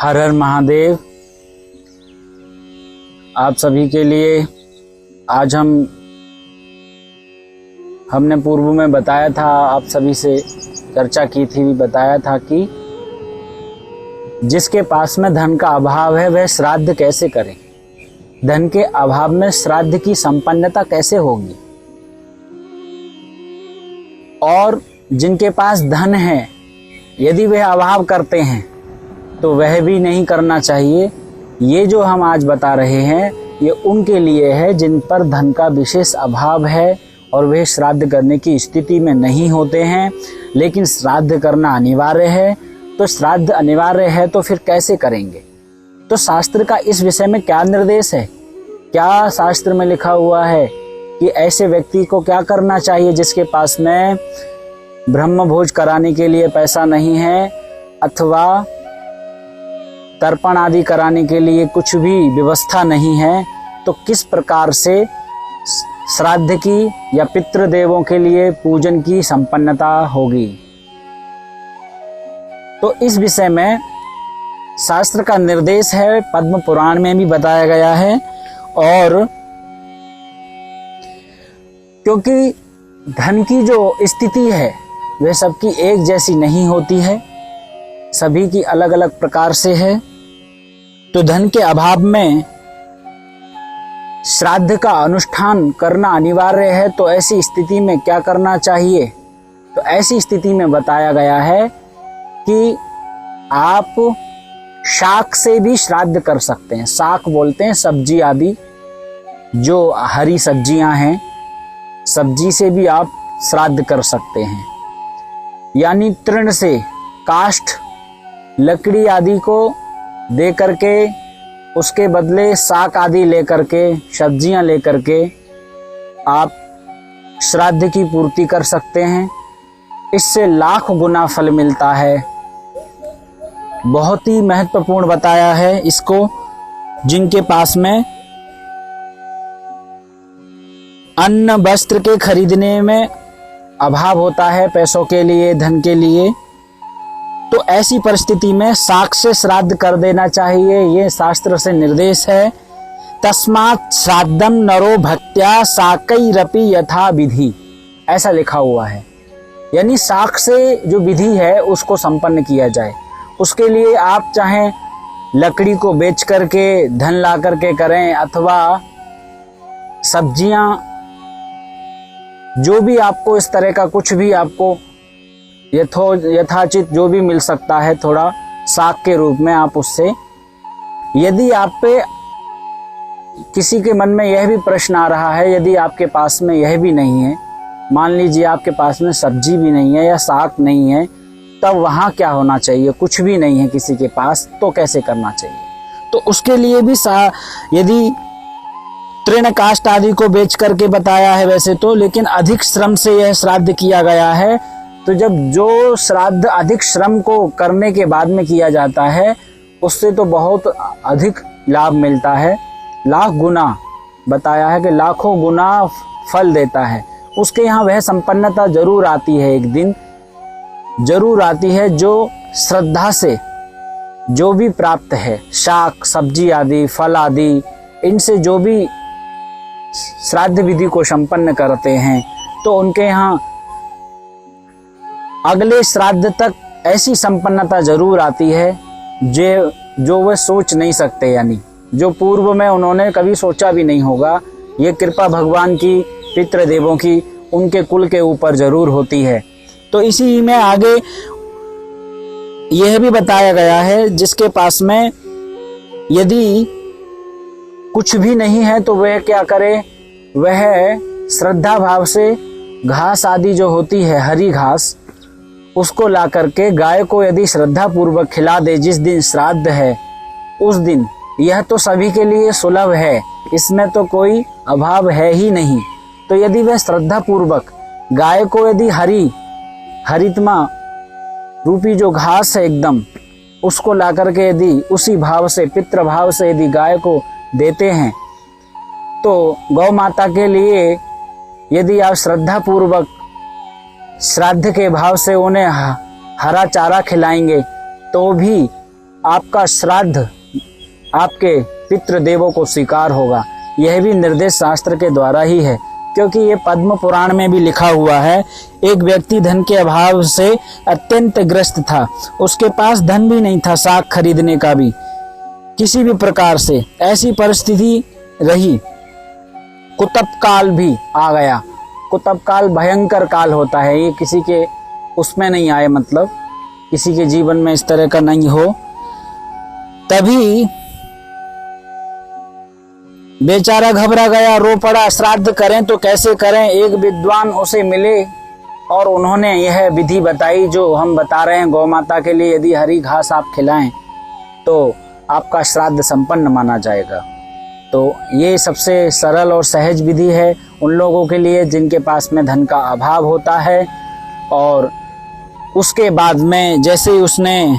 हर हर महादेव। आप सभी के लिए आज हमने पूर्व में बताया था, आप सभी से चर्चा की थी, बताया था कि जिसके पास में धन का अभाव है वह श्राद्ध कैसे करे, धन के अभाव में श्राद्ध की संपन्नता कैसे होगी। और जिनके पास धन है यदि वह अभाव करते हैं तो वह भी नहीं करना चाहिए। ये जो हम आज बता रहे हैं ये उनके लिए है जिन पर धन का विशेष अभाव है और वे श्राद्ध करने की स्थिति में नहीं होते हैं, लेकिन श्राद्ध करना अनिवार्य है। तो श्राद्ध अनिवार्य है तो फिर कैसे करेंगे, तो शास्त्र का इस विषय में क्या निर्देश है, क्या शास्त्र में लिखा हुआ है कि ऐसे व्यक्ति को क्या करना चाहिए जिसके पास में ब्रह्म भोज कराने के लिए पैसा नहीं है अथवा तर्पण आदि कराने के लिए कुछ भी व्यवस्था नहीं है, तो किस प्रकार से श्राद्ध की या पितृदेवों के लिए पूजन की संपन्नता होगी। तो इस विषय में शास्त्र का निर्देश है, पद्म पुराण में भी बताया गया है। और क्योंकि धन की जो स्थिति है वह सबकी एक जैसी नहीं होती है, सभी की अलग अलग प्रकार से है, तो धन के अभाव में श्राद्ध का अनुष्ठान करना अनिवार्य है। तो ऐसी स्थिति में क्या करना चाहिए, तो ऐसी स्थिति में बताया गया है कि आप शाक से भी श्राद्ध कर सकते हैं। शाक बोलते हैं सब्जी आदि, जो हरी सब्जियां हैं, सब्जी से भी आप श्राद्ध कर सकते हैं। यानी तृण से काष्ठ लकड़ी आदि को दे करके उसके बदले शाक आदि लेकर के, सब्जियां लेकर के आप श्राद्ध की पूर्ति कर सकते हैं। इससे लाख गुना फल मिलता है। बहुत ही महत्वपूर्ण बताया है इसको। जिनके पास में अन्न वस्त्र के खरीदने में अभाव होता है, पैसों के लिए, धन के लिए, तो ऐसी परिस्थिति में शाक से श्राद्ध कर देना चाहिए। ये शास्त्र से निर्देश है। तस्मात् श्राद्धम नरो भक्त्या शाकैरपि यथा विधि, ऐसा लिखा हुआ है। यानी शाक से जो विधि है उसको संपन्न किया जाए। उसके लिए आप चाहें लकड़ी को बेच करके धन ला करके करें अथवा सब्जियां, जो भी आपको इस तरह का कुछ भी आपको यथाचित जो भी मिल सकता है थोड़ा शाक के रूप में, आप उससे, यदि आप पे किसी के मन में यह भी प्रश्न आ रहा है, यदि आपके पास में यह भी नहीं है, मान लीजिए आपके पास में सब्जी भी नहीं है या शाक नहीं है, तब वहाँ क्या होना चाहिए, कुछ भी नहीं है किसी के पास, तो कैसे करना चाहिए। तो उसके लिए भी यदि तृण काष्ठ आदि को बेच करके बताया है वैसे तो, लेकिन अधिक श्रम से यह श्राद्ध किया गया है। तो जब जो श्राद्ध अधिक श्रम को करने के बाद में किया जाता है उससे तो बहुत अधिक लाभ मिलता है, लाख गुना बताया है कि लाखों गुना फल देता है। उसके यहाँ वह संपन्नता जरूर आती है, एक दिन जरूर आती है, जो श्रद्धा से जो भी प्राप्त है, शाक सब्जी आदि फल आदि, इनसे जो भी श्राद्ध विधि को संपन्न करते हैं तो उनके यहाँ अगले श्राद्ध तक ऐसी संपन्नता जरूर आती है जो वे सोच नहीं सकते, यानी जो पूर्व में उन्होंने कभी सोचा भी नहीं होगा। ये कृपा भगवान की, पितृदेवों की, उनके कुल के ऊपर जरूर होती है। तो इसी में आगे यह भी बताया गया है, जिसके पास में यदि कुछ भी नहीं है तो वह क्या करे, वह श्रद्धा भाव से घास आदि जो होती है, हरी घास, उसको ला करके गाय को यदि श्रद्धा पूर्वक खिला दे जिस दिन श्राद्ध है उस दिन। यह तो सभी के लिए सुलभ है, इसमें तो कोई अभाव है ही नहीं। तो यदि वह श्रद्धा पूर्वक गाय को यदि हरितमा रूपी जो घास है एकदम, उसको ला करके यदि उसी भाव से, पितृ भाव से यदि गाय को देते हैं, तो गौ माता के लिए यदि आप श्रद्धा पूर्वक श्राद्ध के भाव से उन्हें हरा चारा खिलाएंगे तो भी आपका श्राद्ध आपके पितृदेवों को स्वीकार होगा। यह भी निर्देश शास्त्र के द्वारा ही है, क्योंकि ये पद्म पुराण में भी लिखा हुआ है। एक व्यक्ति धन के अभाव से अत्यंत ग्रस्त था, उसके पास धन भी नहीं था साग खरीदने का भी, किसी भी प्रकार से ऐसी परिस्थिति रही। कुतप काल भी आ गया। कुतप काल भयंकर काल होता है, ये किसी के उसमें नहीं आए, मतलब किसी के जीवन में इस तरह का नहीं हो। तभी बेचारा घबरा गया, रो पड़ा, श्राद्ध करें तो कैसे करें। एक विद्वान उसे मिले और उन्होंने यह विधि बताई जो हम बता रहे हैं। गौ माता के लिए यदि हरी घास आप खिलाएं तो आपका श्राद्ध संपन्न माना जाएगा। तो ये सबसे सरल और सहज विधि है उन लोगों के लिए जिनके पास में धन का अभाव होता है। और उसके बाद में जैसे ही उसने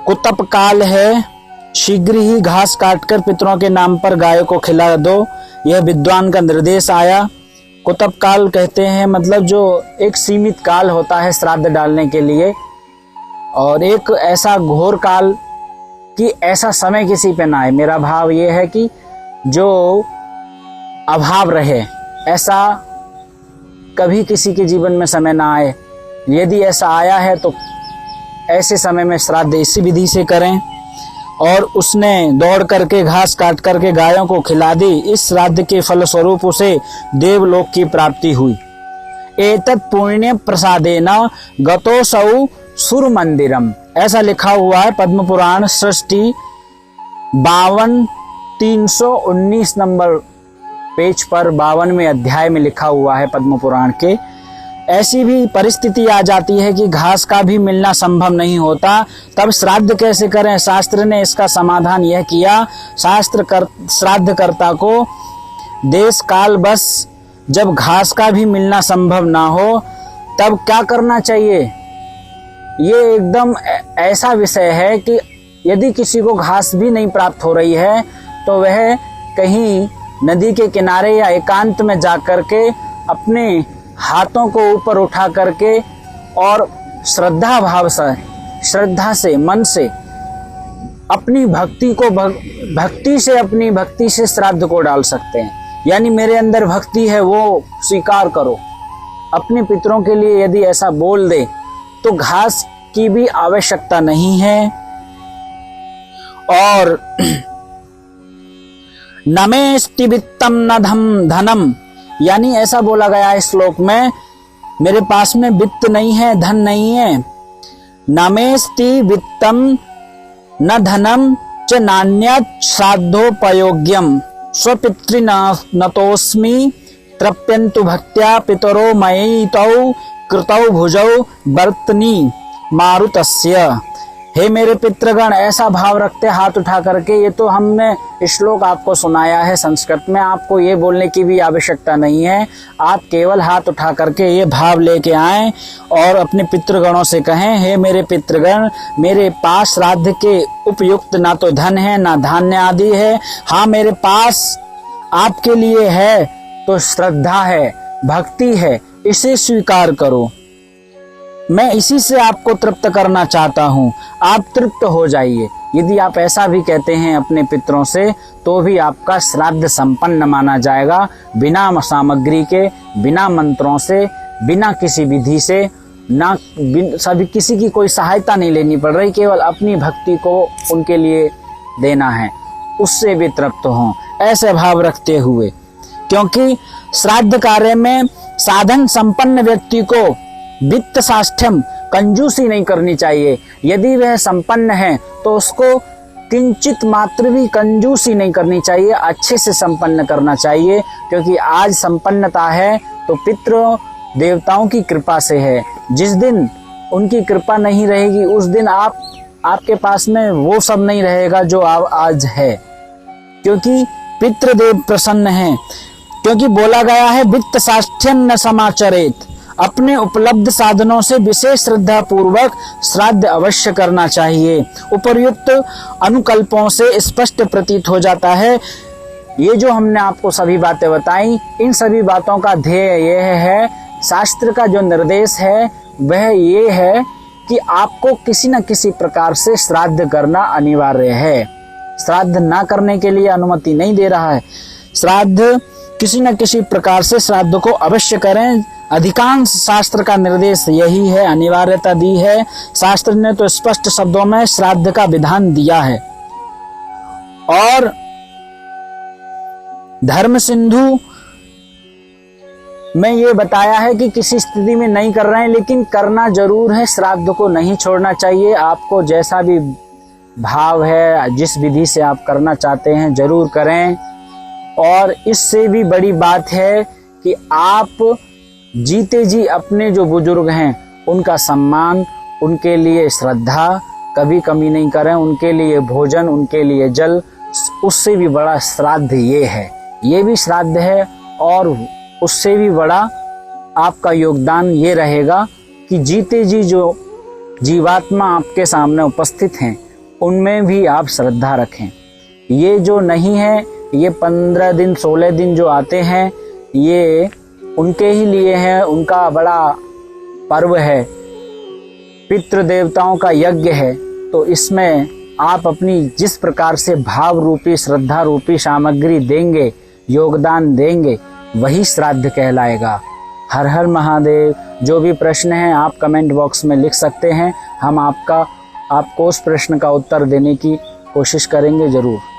कुतप काल है, शीघ्र ही घास काटकर पितरों के नाम पर गाय को खिला दो, यह विद्वान का निर्देश आया। कुतप काल कहते हैं मतलब जो एक सीमित काल होता है श्राद्ध डालने के लिए, और एक ऐसा घोर काल कि ऐसा समय किसी पे ना आए। मेरा भाव ये है कि जो अभाव रहे, ऐसा कभी किसी के जीवन में समय ना आए। यदि ऐसा आया है तो ऐसे समय में श्राद्ध इसी विधि से करें। और उसने दौड़ करके घास काट करके गायों को खिला दी। इस श्राद्ध के फलस्वरूप उसे देवलोक की प्राप्ति हुई। एतत् पुण्य प्रसादेन गतोऽसौ सुर मंदिरम, ऐसा लिखा हुआ है पद्म पुराण सृष्टि 52 319 नंबर पेज पर 52वें अध्याय में लिखा हुआ है पद्म पुराण के। ऐसी भी परिस्थिति आ जाती है कि घास का भी मिलना संभव नहीं होता, तब श्राद्ध कैसे करें। शास्त्र ने इसका समाधान यह किया। श्राद्धकर्ता को देश काल बस जब घास का भी मिलना संभव ना हो तब क्या करना चाहिए। ये एकदम ऐसा विषय है कि यदि किसी को घास भी नहीं प्राप्त हो रही है तो वह कहीं नदी के किनारे या एकांत में जाकर के अपने हाथों को ऊपर उठा करके और श्रद्धा भाव से, श्रद्धा से, मन से अपनी भक्ति को अपनी भक्ति से श्राद्ध को डाल सकते हैं। यानी मेरे अंदर भक्ति है वो स्वीकार करो। अपने पितरों के लिए यदि ऐसा बोल दे तो घास की भी आवश्यकता नहीं है। और नमेस्ति वित्तम न धनम, यानी ऐसा बोला गया है श्लोक में, मेरे पास में वित्त नहीं है, धन नहीं है। नमेस्ति वित्तम न धनम च नान्यत् श्राद्धोपयोग्यम स्वपितृनतोस्मि तृप्यन्तु भक्त्या पितरो मयि तौ कृतौ भुजौ वर्तनी मारुतस्य। हे मेरे पितृगण, ऐसा भाव रखते हाथ उठा करके। ये तो हमने श्लोक आपको सुनाया है संस्कृत में, आपको ये बोलने की भी आवश्यकता नहीं है। आप केवल हाथ उठा करके ये भाव लेके आएं और अपने पितृगणों से कहें, हे मेरे पितृगण, मेरे पास श्राद्ध के उपयुक्त ना तो धन है ना धान्य आदि है। हाँ, मेरे पास आपके लिए है तो श्रद्धा है, भक्ति है, इसे स्वीकार करो। मैं इसी से आपको तृप्त करना चाहता हूँ, आप तृप्त हो जाइए। यदि आप ऐसा भी कहते हैं अपने पितरों से तो भी आपका श्राद्ध संपन्न माना जाएगा, बिना सामग्री के, बिना मंत्रों से, बिना किसी विधि से, ना सभी किसी की कोई सहायता नहीं लेनी पड़ रही, केवल अपनी भक्ति को उनके लिए देना है, उससे भी तृप्त हों, ऐसे भाव रखते हुए। क्योंकि श्राद्ध कार्य में साधन संपन्न व्यक्ति को वित्त साष्ठ्यम, कंजूसी नहीं करनी चाहिए। यदि वह संपन्न है तो उसको किंचित मात्र भी कंजूसी नहीं करनी चाहिए, अच्छे से संपन्न करना चाहिए। क्योंकि आज संपन्नता है तो पितृ देवताओं की कृपा से है। जिस दिन उनकी कृपा नहीं रहेगी उस दिन आपके पास में वो सब नहीं रहेगा जो आज है। क्योंकि पितृदेव प्रसन्न हैं। क्योंकि बोला गया है वित्त साष्ठ्यं न समाचरेत, अपने उपलब्ध साधनों से विशेष श्रद्धा पूर्वक श्राद्ध अवश्य करना चाहिए। उपर्युक्त अनुकल्पों से स्पष्ट प्रतीत हो जाता है, ये जो हमने आपको सभी बातें बताई, इन सभी बातों का ध्येय यह है, शास्त्र का जो निर्देश है वह ये है कि आपको किसी न किसी प्रकार से श्राद्ध करना अनिवार्य है। श्राद्ध ना करने के लिए अनुमति नहीं दे रहा है। श्राद्ध किसी न किसी प्रकार से श्राद्ध को अवश्य करें। अधिकांश शास्त्र का निर्देश यही है, अनिवार्यता दी है। शास्त्र ने तो स्पष्ट शब्दों में श्राद्ध का विधान दिया है। और धर्म सिंधु में ये बताया है कि किसी स्थिति में नहीं कर रहे हैं, लेकिन करना जरूर है। श्राद्ध को नहीं छोड़ना चाहिए। आपको जैसा भी भाव है, जिस विधि से आप करना चाहते हैं, जरूर करें। और इससे भी बड़ी बात है कि आप जीते जी अपने जो बुजुर्ग हैं उनका सम्मान, उनके लिए श्रद्धा कभी कमी नहीं करें। उनके लिए भोजन, उनके लिए जल, उससे भी बड़ा श्राद्ध ये है। ये भी श्राद्ध है। और उससे भी बड़ा आपका योगदान ये रहेगा कि जीते जी जो जीवात्मा आपके सामने उपस्थित हैं उनमें भी आप श्रद्धा रखें। ये जो नहीं है, ये 15 दिन 16 दिन जो आते हैं, ये उनके ही लिए हैं। उनका बड़ा पर्व है, पितृ देवताओं का यज्ञ है। तो इसमें आप अपनी जिस प्रकार से भाव रूपी, श्रद्धा रूपी सामग्री देंगे, योगदान देंगे, वही श्राद्ध कहलाएगा। हर हर महादेव। जो भी प्रश्न हैं आप कमेंट बॉक्स में लिख सकते हैं। हम आपको उस प्रश्न का उत्तर देने की कोशिश करेंगे जरूर।